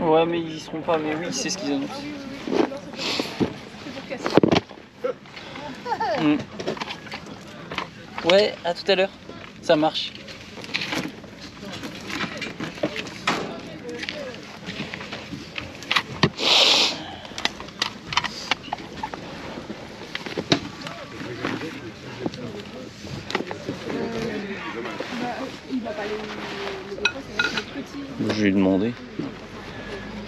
Ouais, mais ils y seront pas, mais oui, c'est ce qu'ils annoncent. Ouais, à tout à l'heure. Ça marche. Je vais lui demander.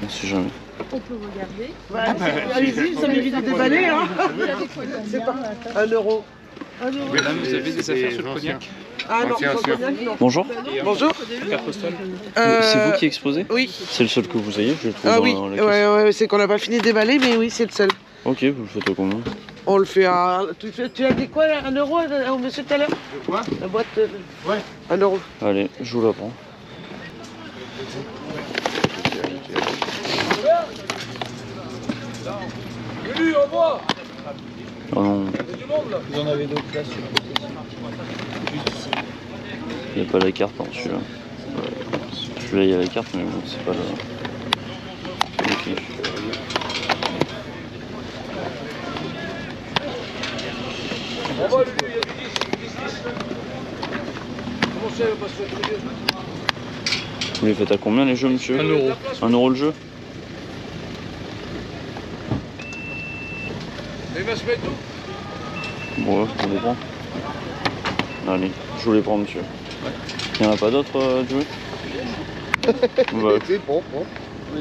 On sait jamais. On peut regarder. Allez-y, ça mérite de déballer, hein. C'est pas 1 euro. Mesdames, vous avez des affaires sur le cognac? Ah non, sur le cognac, non. Bonjour. Bonjour. Carte postale? C'est vous qui exposez? Oui. C'est le seul que vous ayez, je le trouve Ah dans oui, la caisse. ouais, c'est qu'on n'a pas fini de déballer, mais oui, c'est le seul. Ok, vous le faites à combien? On le fait à... Tu as dit quoi, là, 1 euro au monsieur tout à l'heure? Quoi? La boîte... Ouais. 1 euro. Allez, je vous la prends. Oh non. Vous en avez d'autres là sur Il n'y a pas la carte dans celui-là. Celui-là, il y a la carte, mais bon, c'est pas là. Ok. Vous les faites à combien les jeux, monsieur? 1 euro. 1 euro le jeu? Ouais, on les prend. Allez, je vous les prends, monsieur. Il n'y en a pas d'autres à jouer? Bah,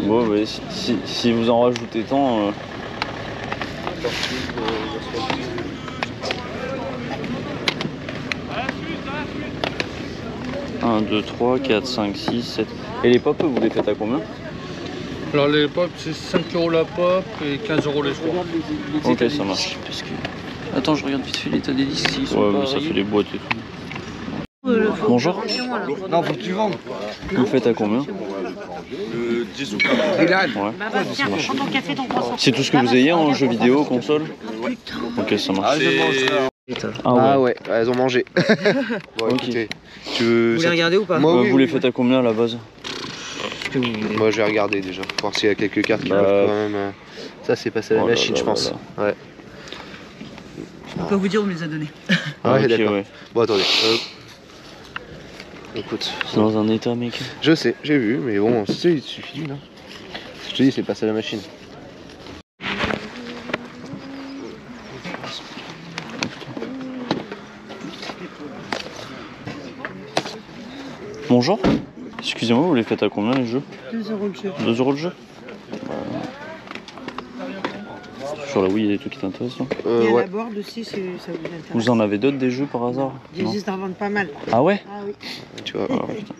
bon, bah, si vous en rajoutez tant... 1, 2, 3, 4, 5, 6, 7... Et les pop, vous les faites à combien? Alors les pop c'est 5 euro la pop et 15 euro les soirs. Ok, ça marche. Parce que... Attends, je regarde vite fait l'état des disques s'ils sont Ouais, pas mais ça rayés. fait les boîtes et tout. Bonjour. Non, faut que tu vendes. Vous faites à combien? 10 ou 15. Ouais. Bah, tiens, prends ton café, ton croissant. C'est tout ce que vous ayez en jeu vidéo, console? Ok, ça marche. Ah ouais, elles ont mangé. Bon, Ok. écoutez, tu veux... Vous voulez regarder ou pas? Moi, oui, vous les oui, faites à combien à la base? Ce que vous voulez. Moi, je vais regarder déjà, voir s'il y a quelques cartes qui Bah, peuvent quand même... Ça, c'est passé à la oh là machine, là je pense. là Ouais. Je peux pas vous dire, on me les a donnés. Ah, ouais, ok, d'accord. ouais. Bon, attendez. Écoute, C'est dans un état, mec. je sais, j'ai vu, mais bon, c'est il suffit, là. Je te dis, c'est passé à la machine. Bonjour. Excusez-moi, vous les faites à combien les jeux? 2 euros le jeu. 2 euros le jeu? Sur la Wii, il y a des trucs qui t'intéressent, là? Il y a Ouais. la board aussi, ça vous intéresse. Vous en avez d'autres des jeux par hasard? Ils Non. existent en vente pas mal. Ah ouais? Ah oui. Tu vois.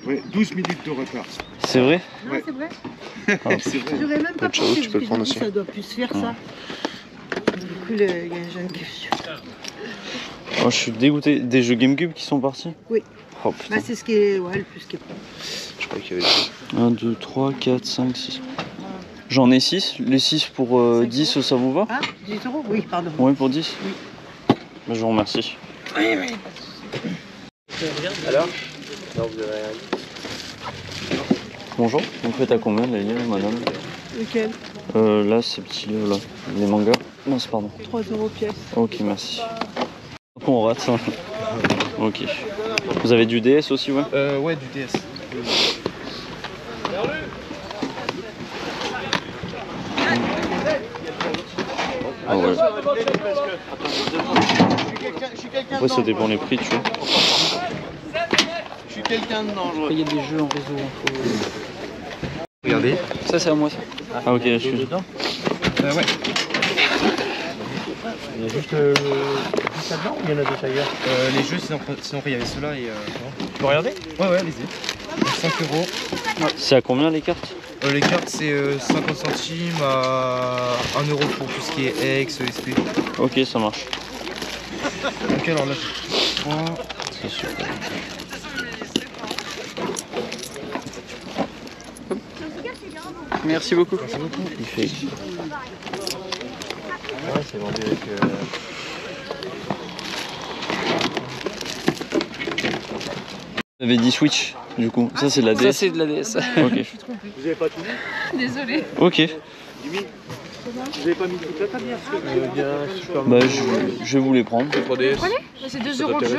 Ouais, 12 minutes de retard. C'est vrai? Ah, c'est vrai. C'est vrai. J'aurais même pas Ciao, pensé, tu peux le parce prendre que je me dis, aussi. ça doit plus se faire, ça. Du coup, il y a un jeune qui... Oh, je suis dégoûté. Des jeux GameCube qui sont partis? Oui. Oh putain. Bah, c'est ce qui est... Ouais, le plus qui est... Je crois qu'il y avait... 1, 2, 3, 4, 5, 6. J'en ai 6. Les 6 pour 10, ça vous va? Ah, 10 euros? Oui, pardon. Oui, pour 10? Oui. Bah, je vous remercie. Alors Non, vous avez rien dit. Bonjour, vous faites à combien les livres, madame? Lequel? Là, ces petits là. Les mangas? Non, c'est pardon. 3 euros pièce. Ok, merci. On rate ça. Ok. Vous avez du DS aussi, ouais? Ouais, du DS. Ah ouais. Après, ça dépend les prix, tu vois. Je suis quelqu'un de dangereux. Il y a des jeux en réseau. Regardez. Ça, c'est à moi, ça. Ah, ok, excuse. Ouais. Il y a juste là-dedans ou il y en a d'autres ailleurs? Les jeux, sinon il y avait ceux-là et... Tu peux regarder? Ouais, ouais, allez-y. 5 euros. C'est à combien les cartes? Les cartes, c'est 50 centimes à 1 euro pour tout ce qui est X, SP. Ok, ça marche. Ok, alors là, j'ai 3. C'est super. Merci beaucoup. Il fait. Ouais, c'est vendu avec... Vous avez dit Switch? du coup. Ça c'est de la Ça DS. c'est de la DS. Ok. Je suis trompée. Vous avez pas tout vu? Désolée. Ok. Vous avez pas mis toute la table hier? Bah je vais vous les prendre. 3DS. C'est 2 euros le jeu.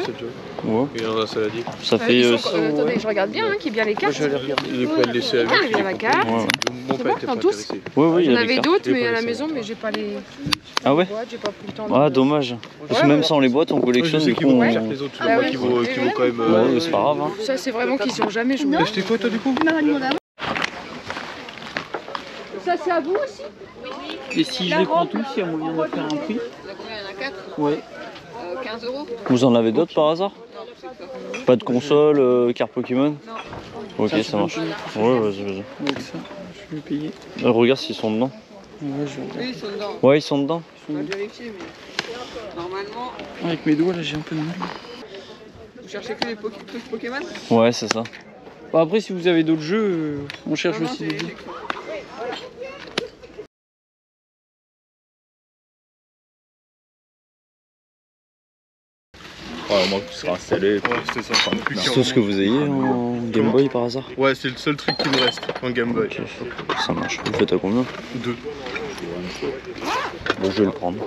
Ouais. Et on a ça l'a dit. Ça fait. Attendez, je regarde bien, qu'il y ait bien les cartes. Je vais les regarder. Il est prêt à le laisser avec. Ah, il y a la carte. Ouais. Mon père était pas dans tous intéressé. Ouais, il y J'en a des avais cartes. d'autres, J'ai mais pas à la laissé. maison, mais j'ai pas les Ah ouais? boîtes, j'ai pas pris le temps. Ah dommage. Parce que même sans les boîtes on Je collectionne sais du qu'ils coup. vont On... cher que les autres, Ah ouais. qui vont quand même. Ouais, mais c'est pas grave. Hein. Ça, c'est vraiment qu'ils y ont jamais joué. T'as acheté quoi toi du coup? Ça, c'est à vous aussi? Et si je les prends tous, il y a moyen de faire un prix? Combien il y en a 4? Ouais. 15 euros. Vous en avez d'autres par hasard? Pas de console, carte Pokémon? Ok, ça marche. Ouais, vas-y. Donc ça, je vais payer. Regarde s'ils sont dedans. Ouais, je vais Oui, ils sont dedans. Ouais, ils sont dedans. On va vérifier, mais normalement, Avec mes doigts là, j'ai un peu de mal. vous cherchez que les trucs Pokémon? Ouais, c'est ça. Bon, après, si vous avez d'autres jeux, on cherche Non, non, aussi c'est- des jeux. Ouais, moi qui sera installé. Ouais, c'est ça. C'est tout ce que vous ayez en Game Boy par hasard? Ouais, c'est le seul truc qui me reste en Game Boy. Ok, ça marche. Vous faites à combien? 2. Bon, je vais le prendre.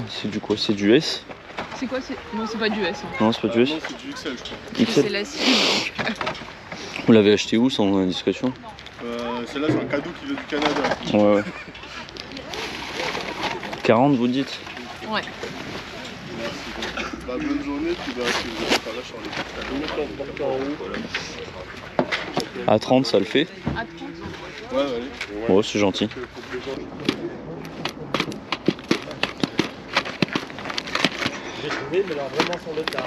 C'est du quoi? C'est du S? C'est quoi? Non, c'est pas du S. Non, c'est pas du S? C'est du XL, je crois. C'est XL? la cible. Vous l'avez acheté où sans indiscrétion? Celle-là, c'est un cadeau qui vient du Canada. Ouais. 40 vous dites? Ouais. Bah, bonne journée, puis bah, si vous êtes pas là, sur les À 30 ça le fait? À 30. Ouais, allez. Oh, c'est gentil. J'ai trouvé, mais là vraiment sur le tard.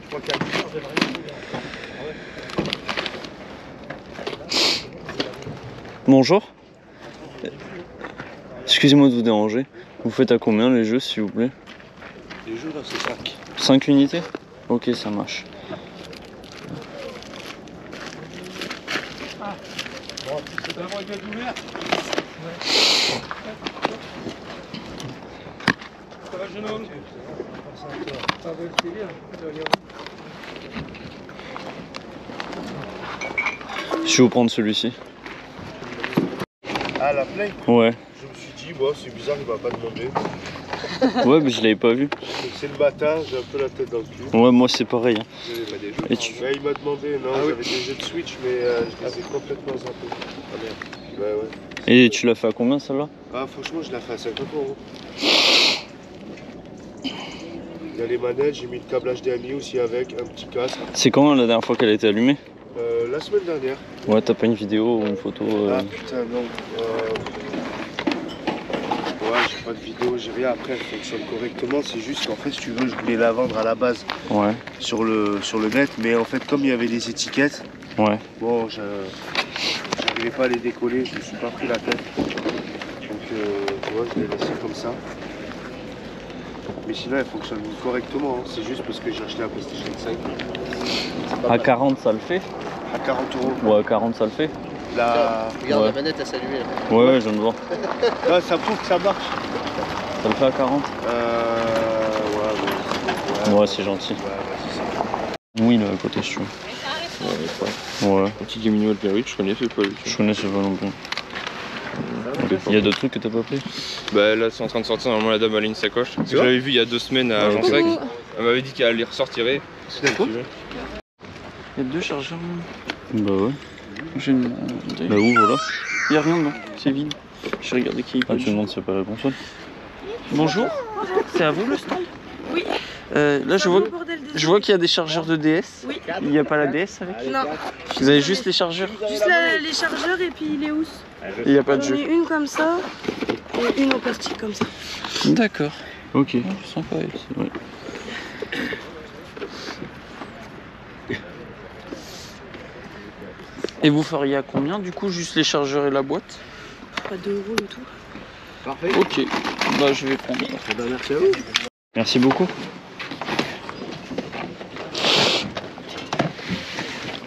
Je crois qu'à 10 heures, j'aimerais bien. Bonjour. Excusez-moi de vous déranger. Vous faites à combien les jeux s'il vous plaît? Les jeux là, c'est 5. 5 unités? Ok, ça marche. C'est vraiment une gueule ouverte. Ça va, jeune homme? Ça va, c'est bien. Je vais vous prendre celui-ci. Ah, la play? Ouais. Je me suis dit, bon, c'est bizarre, il va pas demander. Ouais, mais je l'avais pas vu. C'est le matin, j'ai un peu la tête dans le cul. Ouais, moi c'est pareil. Hein. J'avais pas des jeux. Et tu... Ouais, il m'a demandé, non, j'avais des jeux de Switch, mais je les ai complètement zappés. Ah merde. Ouais, ouais. Et tu l'as fait à combien celle-là? Ah, franchement, je l'ai fait à 50 euros. Il y a les manettes, j'ai mis le câble HDMI aussi avec, un petit casque. C'est quand la dernière fois qu'elle a été allumée? La semaine dernière. Ouais, t'as pas une vidéo ou une photo Ah putain, non. Ouais, j'ai pas de vidéo, j'ai rien. Après, elle fonctionne correctement. C'est juste qu'en fait, si tu veux, je voulais la vendre à la base Ouais, sur le net. Mais en fait, comme il y avait des étiquettes, ouais. bon, j'arrivais pas à les décoller. Je me suis pas pris la tête. Donc, tu vois, je l'ai laissé comme ça. Mais sinon, elle fonctionne correctement. Hein. C'est juste parce que j'ai acheté la PlayStation 5. C'est pas À mal. 40 ça le fait? À 40 euros. Ouais, à 40 ça le fait? Regarde Ouais. la manette à s'allumer là. Ouais, je viens de voir. Ah, ça prouve que ça marche. Ça le fait à 40? Ouais, c'est gentil. c'est ça. Oui, là, à côté, je suis. Ouais, Un petit Game Boy Perry, je connaissais pas lui. je connaissais pas non plus. Il y a d'autres trucs que t'as pas pris? Bah là c'est en train de sortir, normalement la dame elle a une sacoche. Je l'avais vu il y a 2 semaines à Ah, Jean ok. Sac. Elle m'avait dit qu'elle les ressortirait. Bah Il y a 2 chargeurs. ouais. J'ai demandé. Bah où, voilà? Il n'y a rien dedans, c'est vide. Je vais regarder qui est. Ah, tu demandes si c'est pas la console? Bonjour, c'est à vous le stand? Oui. Là je vois qu'il y a des chargeurs de DS. Oui. Il n'y a pas la DS avec? Non. Vous avez juste les chargeurs? Juste les chargeurs et puis les housses. Et il n'y a pas de J'en jeu? ai une comme ça et une en plastique comme ça. D'accord. Ok. Sympa. Ouais. Et vous feriez à combien du coup, juste les chargeurs et la boîte? Pas 2 euros le tout. Parfait. Ok, bah je vais prendre. Merci à vous. Merci beaucoup.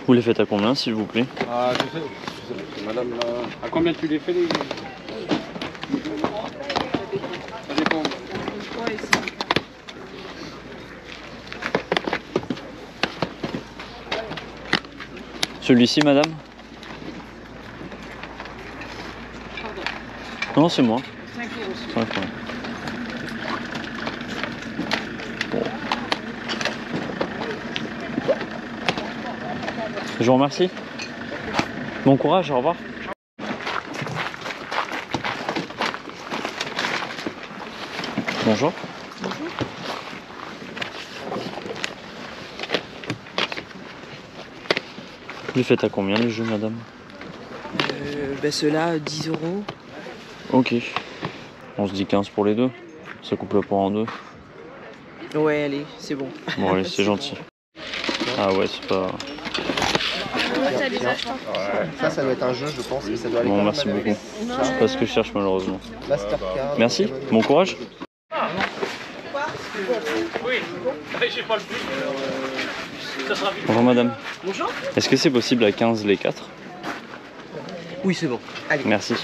Vous les faites à combien, s'il vous plaît? Ah, je sais, madame, là. À combien tu les fais les... Ça dépend. Ouais, Celui-ci, madame? Non, c'est moi. 5 euros. 5 euros. Bon. Je vous remercie. Bon courage, au revoir. Bonjour. Bonjour. Vous les faites à combien les jeux, madame? Ceux-là, 10 euros. Ok. On se dit 15 pour les deux. Ça coupe le poids en deux. Ouais, allez, c'est bon. Bon, allez, c'est gentil. Ah ouais, c'est pas... Ça doit être un jeu, je pense, mais ça doit aller. Bon, merci beaucoup. C'est pas ce que je cherche, malheureusement. Mastercard. Merci, bon courage. Oui, j'ai pas le but. Ça sera vite. Bonjour madame. Bonjour. Est-ce que c'est possible à 15 les 4? Oui, c'est bon. Allez. Merci.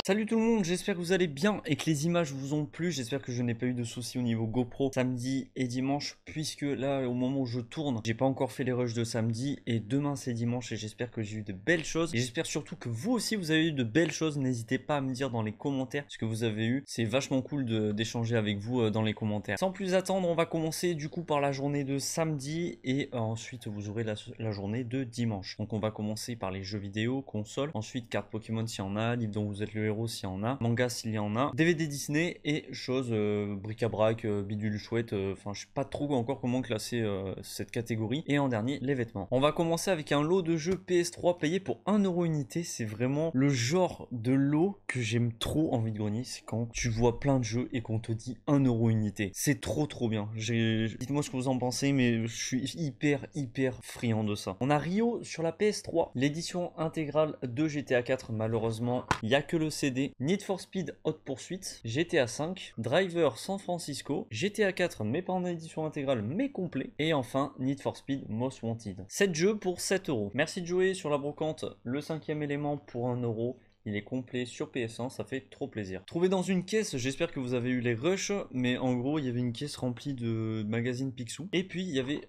Salut tout le monde, j'espère que vous allez bien et que les images vous ont plu. J'espère que je n'ai pas eu de soucis au niveau GoPro samedi et dimanche, puisque là au moment où je tourne, j'ai pas encore fait les rushs de samedi et demain c'est dimanche et j'espère que j'ai eu de belles choses. Et j'espère surtout que vous aussi vous avez eu de belles choses. N'hésitez pas à me dire dans les commentaires ce que vous avez eu. C'est vachement cool d'échanger avec vous dans les commentaires. Sans plus attendre, on va commencer du coup par la journée de samedi et ensuite vous aurez la journée de dimanche. Donc on va commencer par les jeux vidéo, consoles, ensuite cartes Pokémon s'il y en a, livre dont vous êtes le héros s'il y en a, manga s'il y en a, DVD Disney et choses bric-à-brac, bidule chouette, enfin je sais pas trop encore comment classer cette catégorie. Et en dernier, les vêtements. On va commencer avec un lot de jeux PS3 payé pour 1 euro unité. C'est vraiment le genre de lot que j'aime trop en vide-grenier, c'est quand tu vois plein de jeux et qu'on te dit 1 euro unité. C'est trop bien. Dites-moi ce que vous en pensez, mais je suis hyper friand de ça. On a Rio sur la PS3, l'édition intégrale de GTA 4, malheureusement il n'y a que le CD. Need for Speed Hot Pursuit, GTA 5, Driver San Francisco, GTA 4 mais pas en édition intégrale mais complet, et enfin Need for Speed Most Wanted. 7 jeux pour 7 euros. Merci de jouer sur la brocante, le 5e élément pour 1 euro. Il est complet sur PS1, ça fait trop plaisir. Trouvé dans une caisse, j'espère que vous avez eu les rushs, mais en gros il y avait une caisse remplie de magazines Picsou. Et puis il y avait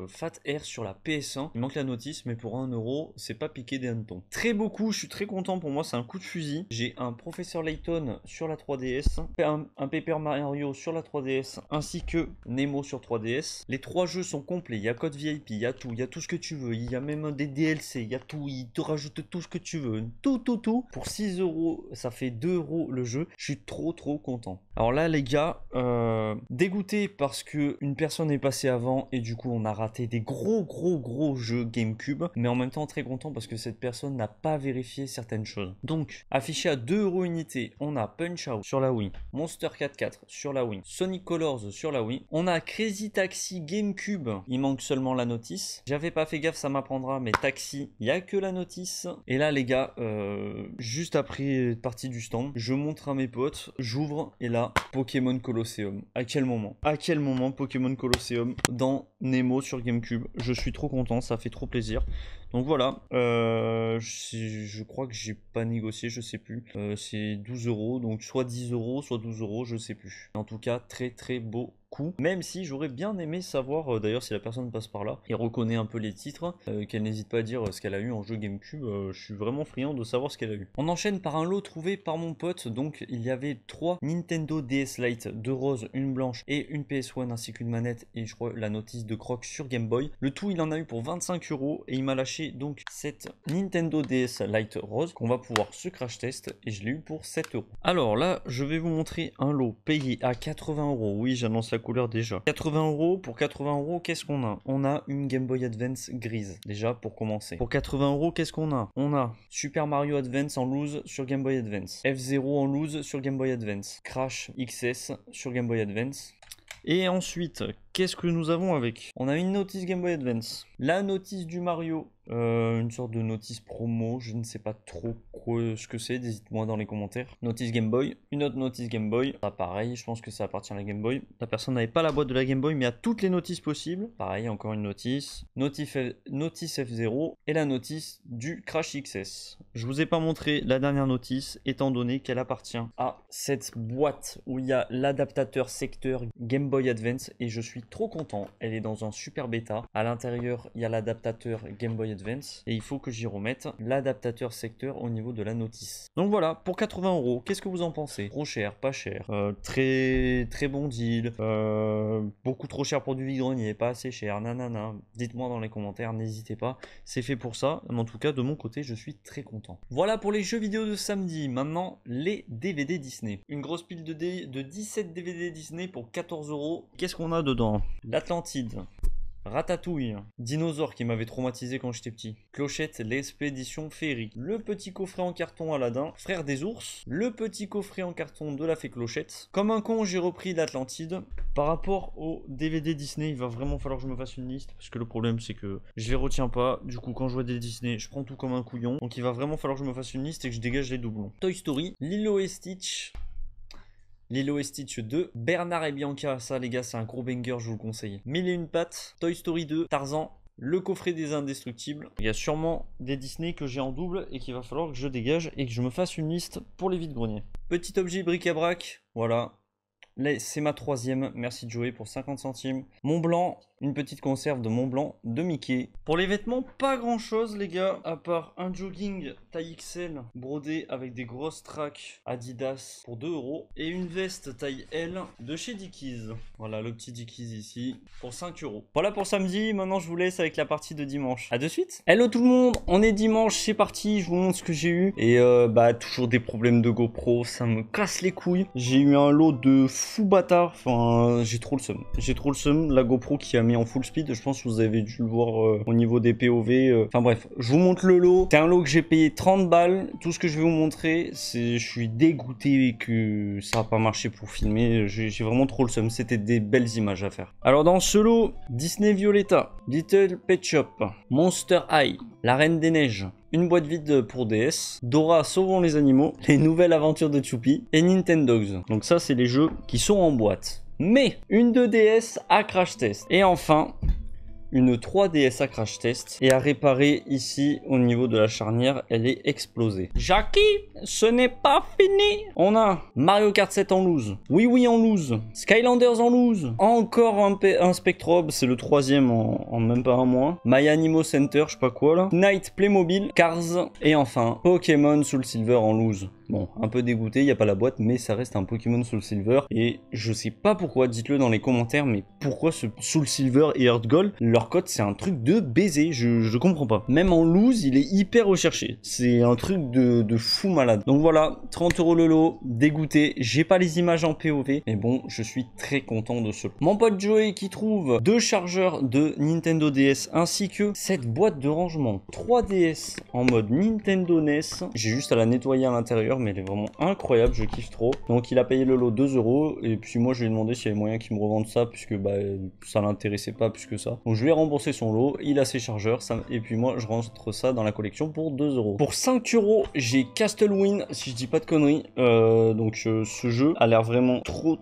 Fat Air sur la PS1. Il manque la notice, mais pour 1 euro, c'est pas piqué des hannetons. Très beau coup, je suis très content, pour moi c'est un coup de fusil. J'ai un Professeur Layton sur la 3DS, un Paper Mario sur la 3DS, ainsi que Nemo sur 3DS. Les 3 jeux sont complets, il y a code VIP, il y a tout ce que tu veux, il y a même des DLC, il y a tout, il te rajoute tout ce que tu veux, tout. Pour 6 euros, ça fait 2 euros le jeu. Je suis trop content. Alors là les gars, dégoûté parce que une personne est passée avant et du coup on a raté des gros jeux GameCube, mais en même temps très content parce que cette personne n'a pas vérifié certaines choses. Donc affiché à 2 euros unité, on a Punch Out sur la Wii, Monster 4 sur la Wii, Sonic Colors sur la Wii, on a Crazy Taxi GameCube, il manque seulement la notice. J'avais pas fait gaffe, ça m'apprendra, mais Taxi, il y a que la notice. Et là les gars, juste après être parti du stand, je montre à mes potes, j'ouvre et là Pokémon Colosseum. À quel moment Pokémon Colosseum dans Nemo sur GameCube. Je suis trop content, ça fait trop plaisir. Donc voilà, je crois que j'ai pas négocié, je sais plus. C'est 12 euros, donc soit 10 euros, soit 12 euros, je sais plus. En tout cas, très beau coup. Même si j'aurais bien aimé savoir, d'ailleurs si la personne passe par là et reconnaît un peu les titres, qu'elle n'hésite pas à dire ce qu'elle a eu en jeu GameCube. Je suis vraiment friand de savoir ce qu'elle a eu. On enchaîne par un lot trouvé par mon pote. Donc il y avait 3 Nintendo DS Lite, 2 roses, une blanche et une PS1 ainsi qu'une manette et je crois la notice de Croc sur Game Boy. Le tout il en a eu pour 25 euros et il m'a lâché donc cette Nintendo DS Lite rose qu'on va pouvoir se crash test et je l'ai eu pour 7 euros. Alors là je vais vous montrer un lot payé à 80 euros. Oui, j'annonce la couleur déjà. 80 euros, pour 80 euros qu'est-ce qu'on a? On a une Game Boy Advance grise déjà pour commencer. Pour 80 euros qu'est-ce qu'on a? On a Super Mario Advance en loose sur Game Boy Advance, F0 en loose sur Game Boy Advance, Crash XS sur Game Boy Advance. Et ensuite, qu'est-ce que nous avons avec? On a une notice Game Boy Advance, la notice du Mario, une sorte de notice promo, je ne sais pas trop ce que c'est, dites-moi dans les commentaires. Notice Game Boy, une autre notice Game Boy, ça pareil, je pense que ça appartient à la Game Boy. La personne n'avait pas la boîte de la Game Boy, mais a toutes les notices possibles. Pareil, encore une notice, notice F0 et la notice du Crash XS. je vous ai pas montré la dernière notice étant donné qu'elle appartient à cette boîte où il y a l'adaptateur secteur Game Boy Advance et je suis trop content. Elle est dans un super bêta. À l'intérieur, il y a l'adaptateur Game Boy Advance et il faut que j'y remette l'adaptateur secteur au niveau de la notice. Donc voilà, pour 80 €, qu'est-ce que vous en pensez? Trop cher, pas cher, très bon deal, beaucoup trop cher pour du vide-grenier, pas assez cher, nanana. Dites-moi dans les commentaires, n'hésitez pas. C'est fait pour ça, mais en tout cas de mon côté je suis très content. Voilà pour les jeux vidéo de samedi. Maintenant les DVD Disney. Une grosse pile de 17 DVD Disney pour 14 €. Qu'est-ce qu'on a dedans? L'Atlantide, Ratatouille, Dinosaure qui m'avait traumatisé quand j'étais petit, Clochette, l'expédition féerique, le petit coffret en carton Aladdin, Frère des ours, le petit coffret en carton de la fée Clochette. Comme un con, j'ai repris l'Atlantide. Par rapport au DVD Disney, il va vraiment falloir que je me fasse une liste parce que le problème c'est que je les retiens pas. Du coup, quand je vois des Disney, je prends tout comme un couillon. Donc il va vraiment falloir que je me fasse une liste et que je dégage les doublons. Toy Story, Lilo et Stitch. Lilo et Stitch 2, Bernard et Bianca, ça les gars c'est un gros banger, je vous le conseille. Mille et une pattes, Toy Story 2, Tarzan, le coffret des indestructibles. Il y a sûrement des Disney que j'ai en double et qu'il va falloir que je dégage et que je me fasse une liste pour les vides-greniers. Petit objet bric-à-brac, voilà. Là, c'est ma troisième, merci Joey pour 50 centimes. Mont Blanc, une petite conserve de Mont Blanc de Mickey. Pour les vêtements, pas grand chose les gars, à part un jogging taille XL brodé avec des grosses tracks Adidas pour 2 € et une veste taille L de chez Dickies. Voilà le petit Dickies ici pour 5 €. Voilà pour samedi, maintenant je vous laisse avec la partie de dimanche. A de suite. Hello tout le monde, on est dimanche, c'est parti, je vous montre ce que j'ai eu. Et toujours des problèmes de GoPro, ça me casse les couilles. J'ai eu un lot de fou bâtard, enfin j'ai trop le seum. J'ai trop le seum, la GoPro qui a mis en full speed, je pense que vous avez dû le voir au niveau des POV. Enfin bref, je vous montre le lot. C'est un lot que j'ai payé 30 balles. Tout ce que je vais vous montrer, c'est je suis dégoûté que ça n'a pas marché pour filmer. J'ai vraiment trop le seum, c'était des belles images à faire. Alors dans ce lot, Disney Violetta, Little Pet Shop, Monster High, La Reine des Neiges, une boîte vide pour DS, Dora Sauvons les animaux, les nouvelles aventures de Choupi et Nintendogs. Donc ça c'est les jeux qui sont en boîte. Mais une 2DS à crash test. Et enfin une 3DS à crash test et à réparer ici au niveau de la charnière, elle est explosée. Jackie, ce n'est pas fini. On a Mario Kart 7 en loose, oui en loose, Skylanders en loose, encore un Spectrobe, c'est le troisième en même pas un mois, My Animo Center, je sais pas quoi là, Night Playmobil, Cars et enfin Pokémon Soul Silver en loose. Bon, un peu dégoûté, il n'y a pas la boîte, mais ça reste un Pokémon Soul Silver. Et je sais pas pourquoi, dites-le dans les commentaires, mais pourquoi ce Soul Silver et Heart Gold, leur code c'est un truc de baiser, je comprends pas. Même en loose, il est hyper recherché. C'est un truc de fou malade. Donc voilà, 30 € le lot, dégoûté. J'ai pas les images en POV, mais bon, je suis très content de ce lot. Mon pote Joey qui trouve 2 chargeurs de Nintendo DS ainsi que cette boîte de rangement 3DS en mode Nintendo NES. J'ai juste à la nettoyer à l'intérieur, mais elle est vraiment incroyable, je kiffe trop. Donc il a payé le lot 2 € et puis moi je lui ai demandé s'il y avait moyen qu'il me revende ça puisque ça l'intéressait pas plus que ça. Donc je lui ai remboursé son lot, il a ses chargeurs et puis moi je rentre ça dans la collection pour 2 €. Pour 5 €, j'ai Castlewin si je dis pas de conneries. Ce jeu a l'air vraiment trop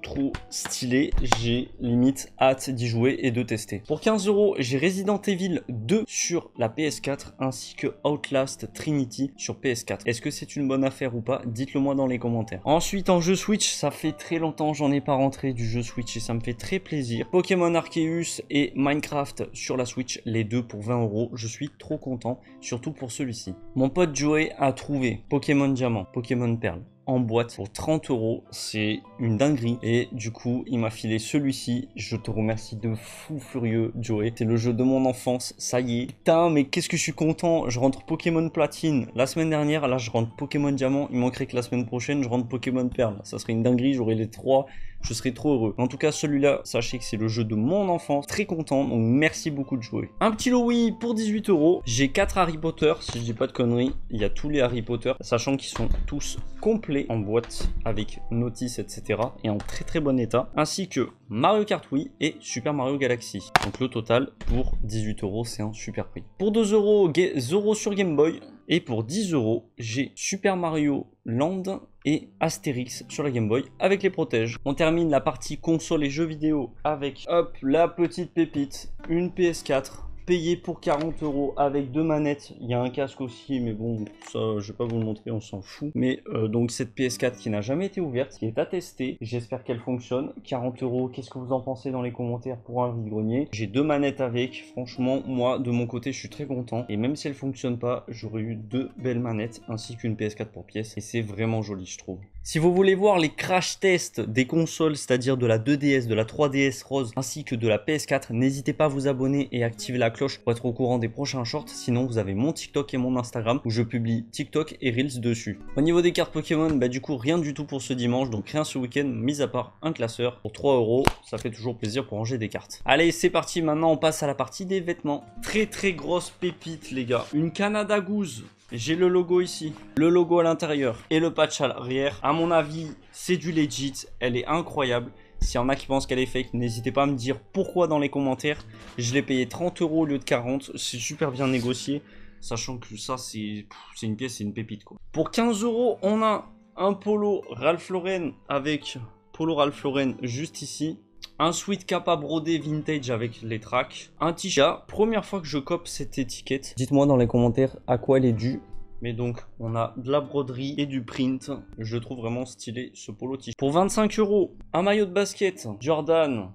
stylé. J'ai limite hâte d'y jouer et de tester. Pour 15 €, j'ai Resident Evil 2 sur la PS4 ainsi que Outlast Trinity sur PS4. Est-ce que c'est une bonne affaire ou pas? Dites-le moi dans les commentaires. Ensuite en jeu Switch, ça fait très longtemps j'en ai pas rentré du jeu Switch et ça me fait très plaisir. Pokémon Arceus et Minecraft sur la Switch, les deux pour 20 €. Je suis trop content, surtout pour celui-ci. Mon pote Joey a trouvé Pokémon Diamant, Pokémon Perle en boîte pour 30 €, c'est une dinguerie et du coup il m'a filé celui-ci. Je te remercie de fou furieux Joey, c'est le jeu de mon enfance, ça y est. Putain mais qu'est-ce que je suis content, je rentre Pokémon Platine la semaine dernière, là je rentre Pokémon Diamant, il manquerait que la semaine prochaine je rentre Pokémon Perle, ça serait une dinguerie, j'aurais les 3, je serais trop heureux. En tout cas celui-là, sachez que c'est le jeu de mon enfance, très content, donc merci beaucoup de jouer. Un petit lot Wii pour 18 €, j'ai 4 Harry Potter, si je dis pas de conneries, il y a tous les Harry Potter, sachant qu'ils sont tous complets en boîte avec notice etc et en très bon état, ainsi que Mario Kart Wii et Super Mario Galaxy. Donc le total pour 18 €, c'est un super prix. Pour 2 €, Zoro sur Game Boy et pour 10 €, j'ai Super Mario Land et Astérix sur la Game Boy avec les protèges. On termine la partie console et jeux vidéo avec hop la petite pépite, une PS4 payé pour 40 € avec 2 manettes. Il y a un casque aussi, mais bon, ça, je vais pas vous le montrer, on s'en fout. Mais donc cette PS4 qui n'a jamais été ouverte, qui est à tester. J'espère qu'elle fonctionne. 40 €, qu'est-ce que vous en pensez dans les commentaires pour un vide-grenier? J'ai 2 manettes avec. Franchement, moi, de mon côté, je suis très content. Et même si elle fonctionne pas, j'aurais eu 2 belles manettes ainsi qu'une PS4 pour pièce. Et c'est vraiment joli, je trouve. Si vous voulez voir les crash tests des consoles, c'est-à-dire de la 2DS, de la 3DS Rose, ainsi que de la PS4, n'hésitez pas à vous abonner et activer la cloche pour être au courant des prochains shorts. Sinon, vous avez mon TikTok et mon Instagram où je publie TikTok et Reels dessus. Au niveau des cartes Pokémon, bah du coup, rien du tout pour ce dimanche, donc rien ce week-end, mis à part un classeur pour 3 €. Ça fait toujours plaisir pour ranger des cartes. Allez, c'est parti, maintenant on passe à la partie des vêtements. Très grosse pépite, les gars. Une Canada Goose. J'ai le logo ici, le logo à l'intérieur et le patch à l'arrière. À mon avis, c'est du legit, elle est incroyable. S'il y en a qui pensent qu'elle est fake, n'hésitez pas à me dire pourquoi dans les commentaires. Je l'ai payé 30 € au lieu de 40, c'est super bien négocié. Sachant que ça, c'est une pièce, c'est une pépite quoi. Pour 15 €, on a un polo Ralph Lauren avec polo Ralph Lauren juste ici. Un sweat kappa brodé vintage avec les tracks. Un t-shirt. Première fois que je cope cette étiquette. Dites-moi dans les commentaires à quoi elle est due. Mais donc, on a de la broderie et du print. Je trouve vraiment stylé ce polo t-shirt. Pour 25 €, un maillot de basket Jordan.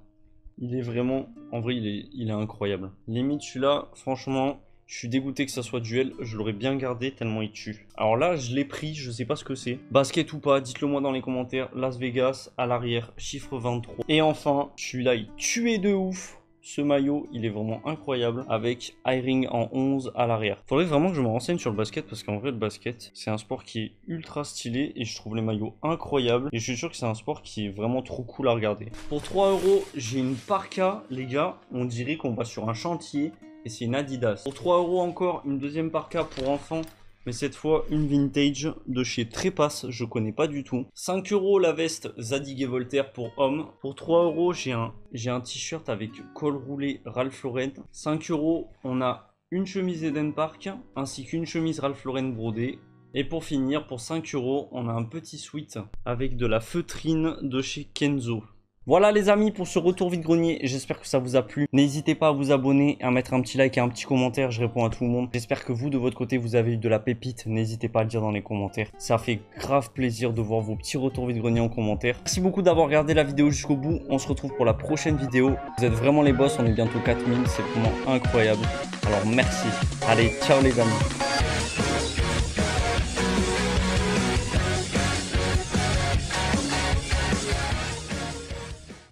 Il est vraiment... En vrai, il est incroyable. Limite, celui-là, franchement... Je suis dégoûté que ça soit duel, je l'aurais bien gardé tellement il tue. Alors là, je l'ai pris, je sais pas ce que c'est. Basket ou pas, dites-le moi dans les commentaires. Las Vegas, à l'arrière, chiffre 23. Et enfin, celui-là, il tuait de ouf. Ce maillot, il est vraiment incroyable avec I-Ring en 11 à l'arrière. Faudrait vraiment que je me renseigne sur le basket parce qu'en vrai, le basket, c'est un sport qui est ultra stylé et je trouve les maillots incroyables. Et je suis sûr que c'est un sport qui est vraiment trop cool à regarder. Pour 3 €, j'ai une parka, les gars. On dirait qu'on va sur un chantier. Et c'est une Adidas. Pour 3 € encore, une deuxième parka pour enfants. Mais cette fois, une vintage de chez Trépasse. Je connais pas du tout. 5 € la veste Zadig et Voltaire pour hommes. Pour 3 €, j'ai un t-shirt avec col roulé Ralph Lauren. 5 €, on a une chemise Eden Park. Ainsi qu'une chemise Ralph Lauren brodée. Et pour finir, pour 5 €, on a un petit sweat avec de la feutrine de chez Kenzo. Voilà les amis pour ce retour vide-grenier, j'espère que ça vous a plu. N'hésitez pas à vous abonner, à mettre un petit like et un petit commentaire, je réponds à tout le monde. J'espère que vous de votre côté vous avez eu de la pépite, n'hésitez pas à le dire dans les commentaires. Ça fait grave plaisir de voir vos petits retours vide-grenier en commentaire. Merci beaucoup d'avoir regardé la vidéo jusqu'au bout, on se retrouve pour la prochaine vidéo. Vous êtes vraiment les boss, on est bientôt 4000, c'est vraiment incroyable. Alors merci, allez ciao les amis.